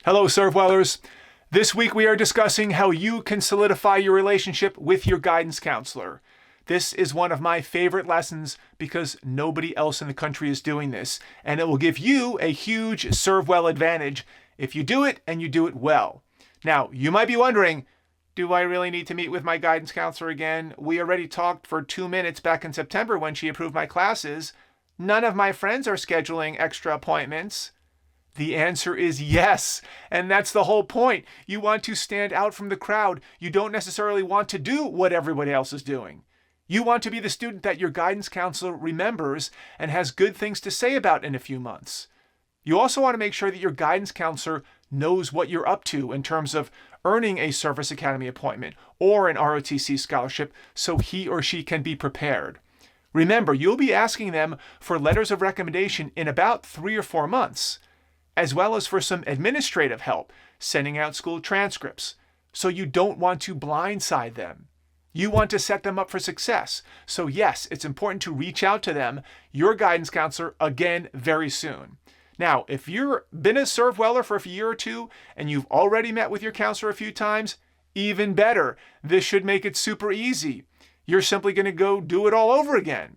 Hello, ServeWellers. This week we are discussing how you can solidify your relationship with your guidance counselor. This is one of my favorite lessons because nobody else in the country is doing this, and it will give you a huge ServeWell advantage if you do it and you do it well. Now, you might be wondering, do I really need to meet with my guidance counselor again? We already talked for 2 minutes back in September when she approved my classes. None of my friends are scheduling extra appointments. The answer is yes, and that's the whole point. You want to stand out from the crowd. You don't necessarily want to do what everybody else is doing. You want to be the student that your guidance counselor remembers and has good things to say about in a few months. You also want to make sure that your guidance counselor knows what you're up to in terms of earning a Service Academy appointment or an ROTC scholarship so he or she can be prepared. Remember, you'll be asking them for letters of recommendation in about 3 or 4 months, as well as for some administrative help, sending out school transcripts. So you don't want to blindside them. You want to set them up for success. So yes, it's important to reach out to them, your guidance counselor, again very soon. Now, if you've been a ServeWeller for a year or two and you've already met with your counselor a few times, even better. This should make it super easy. You're simply going to go do it all over again.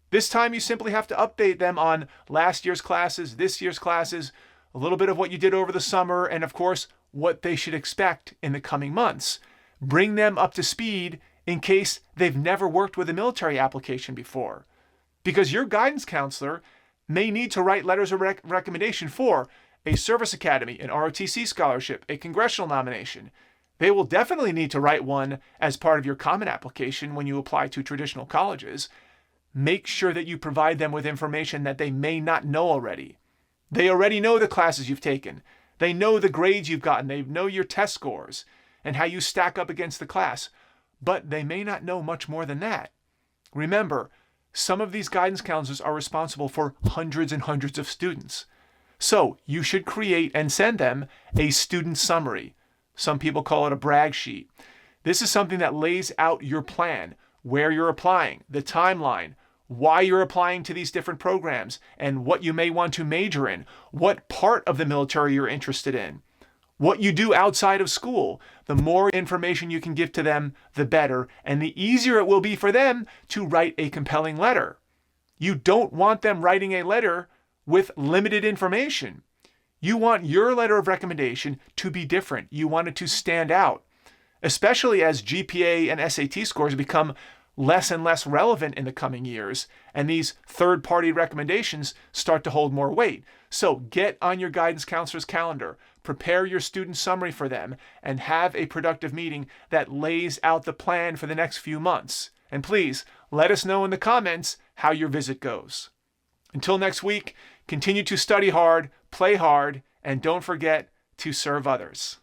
This time you simply have to update them on last year's classes, this year's classes, a little bit of what you did over the summer, and of course, what they should expect in the coming months. Bring them up to speed in case they've never worked with a military application before. Because your guidance counselor may need to write letters of recommendation for a Service Academy, an ROTC scholarship, a congressional nomination. They will definitely need to write one as part of your common application when you apply to traditional colleges. Make sure that you provide them with information that they may not know already. They already know the classes you've taken. They know the grades you've gotten. They know your test scores and how you stack up against the class. But they may not know much more than that. Remember, some of these guidance counselors are responsible for hundreds and hundreds of students. So you should create and send them a student summary. Some people call it a brag sheet. This is something that lays out your plan, where you're applying, the timeline, why you're applying to these different programs, and what you may want to major in, what part of the military you're interested in, what you do outside of school. The more information you can give to them, the better, and the easier it will be for them to write a compelling letter. You don't want them writing a letter with limited information. You want your letter of recommendation to be different. You want it to stand out, especially as GPA and SAT scores become less and less relevant in the coming years, and these third-party recommendations start to hold more weight. So get on your guidance counselor's calendar, prepare your student summary for them, and have a productive meeting that lays out the plan for the next few months. And please, let us know in the comments how your visit goes. Until next week, continue to study hard, play hard, and don't forget to serve others.